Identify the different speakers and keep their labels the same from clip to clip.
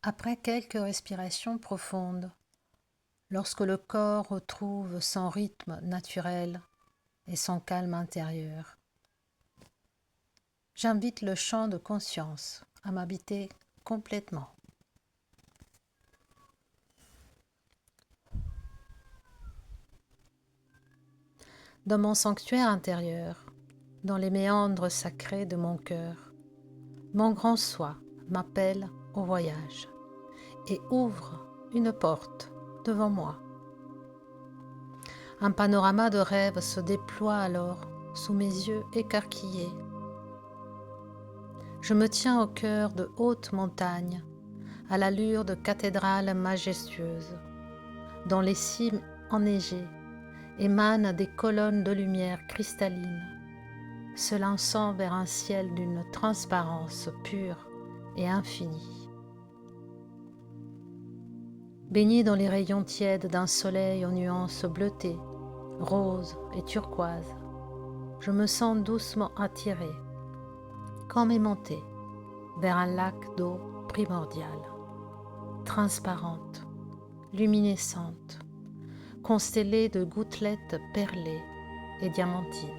Speaker 1: Après quelques respirations profondes, lorsque le corps retrouve son rythme naturel et son calme intérieur, j'invite le champ de conscience à m'habiter complètement. Dans mon sanctuaire intérieur, dans les méandres sacrés de mon cœur, mon grand soi m'appelle au voyage et ouvre une porte devant moi. Un panorama de rêves se déploie alors sous mes yeux écarquillés. Je me tiens au cœur de hautes montagnes, à l'allure de cathédrales majestueuses, dont les cimes enneigées émanent des colonnes de lumière cristalline, se lançant vers un ciel d'une transparence pure et infinie. Baigné dans les rayons tièdes d'un soleil aux nuances bleutées, roses et turquoises, je me sens doucement attiré, comme aimanté, vers un lac d'eau primordiale, transparente, luminescente, constellée de gouttelettes perlées et diamantines.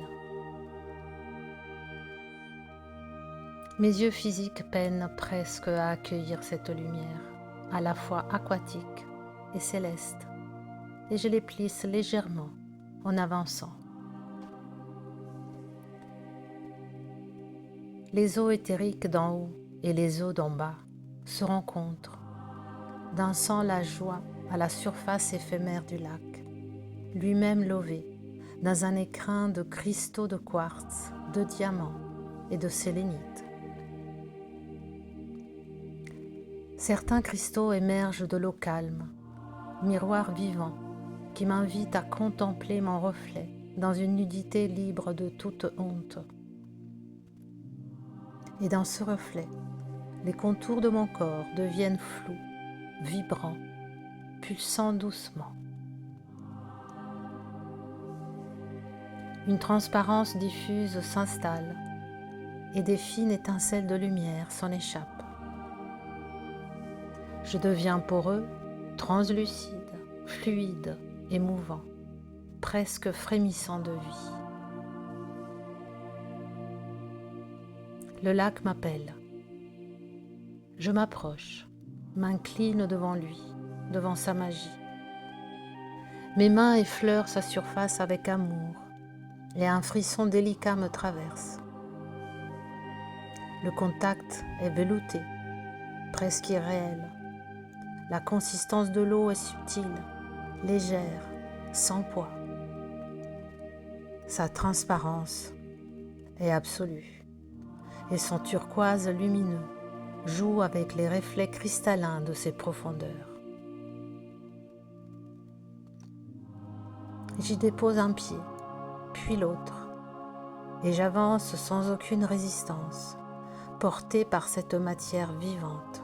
Speaker 1: Mes yeux physiques peinent presque à accueillir cette lumière, à la fois aquatique et céleste, et je les plisse légèrement en avançant. Les eaux éthériques d'en haut et les eaux d'en bas se rencontrent, dansant la joie à la surface éphémère du lac, lui-même lové dans un écrin de cristaux de quartz, de diamants et de sélénite. Certains cristaux émergent de l'eau calme, miroir vivant qui m'invite à contempler mon reflet dans une nudité libre de toute honte. Et dans ce reflet, les contours de mon corps deviennent flous, vibrants, pulsant doucement. Une transparence diffuse s'installe et des fines étincelles de lumière s'en échappent. Je deviens poreux, translucide, fluide et mouvant, presque frémissant de vie. Le lac m'appelle. Je m'approche, m'incline devant lui, devant sa magie. Mes mains effleurent sa surface avec amour et un frisson délicat me traverse. Le contact est velouté, presque irréel. La consistance de l'eau est subtile, légère, sans poids. Sa transparence est absolue et son turquoise lumineux joue avec les reflets cristallins de ses profondeurs. J'y dépose un pied, puis l'autre, et j'avance sans aucune résistance, porté par cette matière vivante.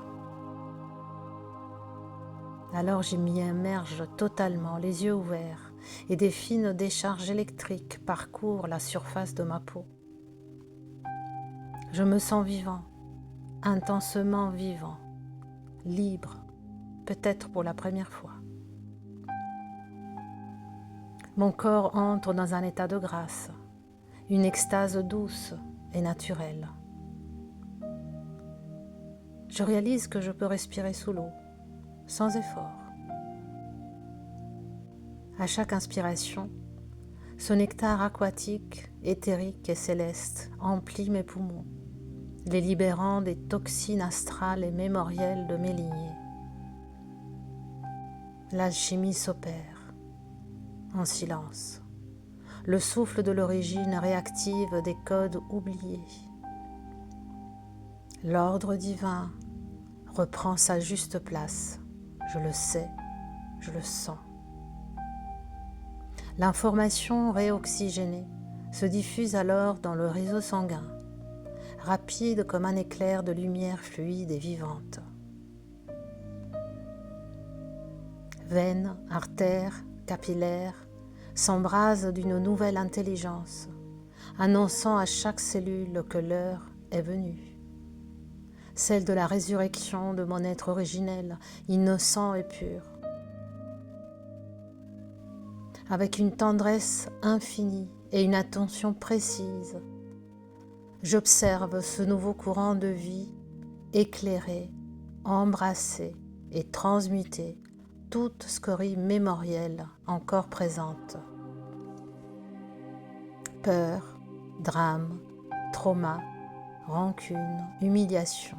Speaker 1: Alors je m'y immerge totalement, les yeux ouverts, et des fines décharges électriques parcourent la surface de ma peau. Je me sens vivant, intensement vivant, libre, peut-être pour la première fois. Mon corps entre dans un état de grâce, une extase douce et naturelle. Je réalise que je peux respirer sous l'eau, sans effort. À chaque inspiration, ce nectar aquatique, éthérique et céleste emplit mes poumons, les libérant des toxines astrales et mémorielles de mes lignées. L'alchimie s'opère, en silence. Le souffle de l'origine réactive des codes oubliés. L'ordre divin reprend sa juste place. Je le sais, je le sens. L'information réoxygénée se diffuse alors dans le réseau sanguin, rapide comme un éclair de lumière fluide et vivante. Veines, artères, capillaires s'embrasent d'une nouvelle intelligence, annonçant à chaque cellule que l'heure est venue. celle de la résurrection de mon être originel, innocent et pur. Avec une tendresse infinie et une attention précise, j'observe ce nouveau courant de vie éclairer, embrasser et transmuter toute scorie mémorielle encore présente. Peur, drame, trauma, rancune, humiliation,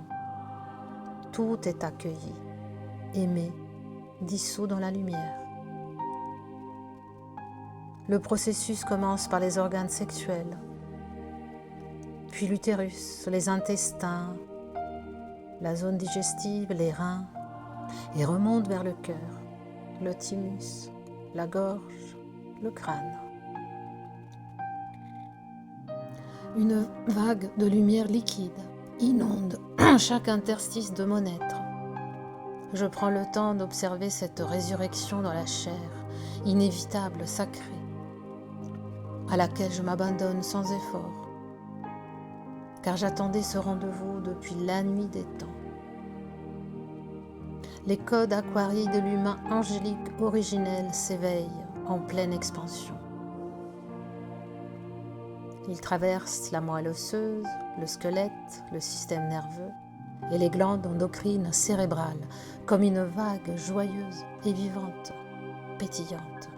Speaker 1: tout est accueilli, aimé, dissous dans la lumière. Le processus commence par les organes sexuels, puis l'utérus, les intestins, la zone digestive, les reins, et remonte vers le cœur, le thymus, la gorge, le crâne. Une vague de lumière liquide inonde chaque interstice de mon être. Je prends le temps d'observer cette résurrection dans la chair, inévitable, sacrée, à laquelle je m'abandonne sans effort, car j'attendais ce rendez-vous depuis la nuit des temps. Les codes aquarii de l'humain angélique originel s'éveillent en pleine expansion. Ils traversent la moelle osseuse, le squelette, le système nerveux et les glandes endocrines cérébrales comme une vague joyeuse et vivante, pétillante.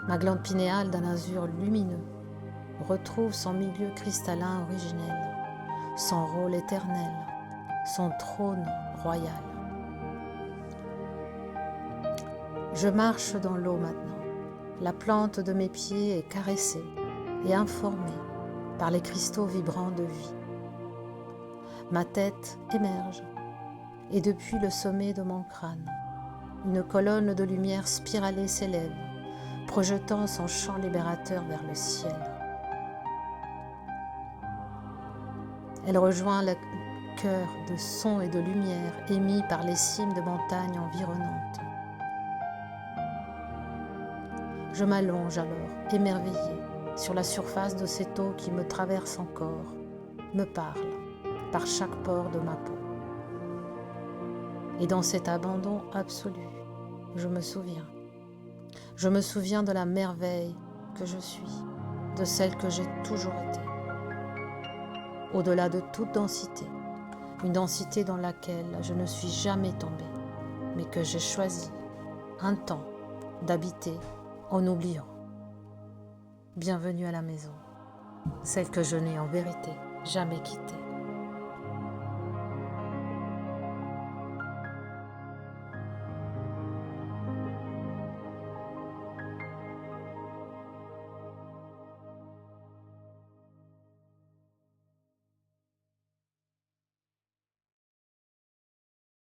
Speaker 1: Ma glande pinéale d'un azur lumineux retrouve son milieu cristallin originel, son rôle éternel, son trône royal. Je marche dans l'eau maintenant. La plante de mes pieds est caressée et informée par les cristaux vibrants de vie. Ma tête émerge et depuis le sommet de mon crâne, une colonne de lumière spiralée s'élève, projetant son champ libérateur vers le ciel. Elle rejoint le cœur de sons et de lumière émis par les cimes de montagnes environnantes. Je m'allonge alors, émerveillée, sur la surface de cette eau qui me traverse encore, me parle par chaque pore de ma peau. Et dans cet abandon absolu, je me souviens de la merveille que je suis, de celle que j'ai toujours été. Au-delà de toute densité, une densité dans laquelle je ne suis jamais tombée, mais que j'ai choisi un temps d'habiter en oubliant. Bienvenue à la maison, celle que je n'ai en vérité jamais quittée.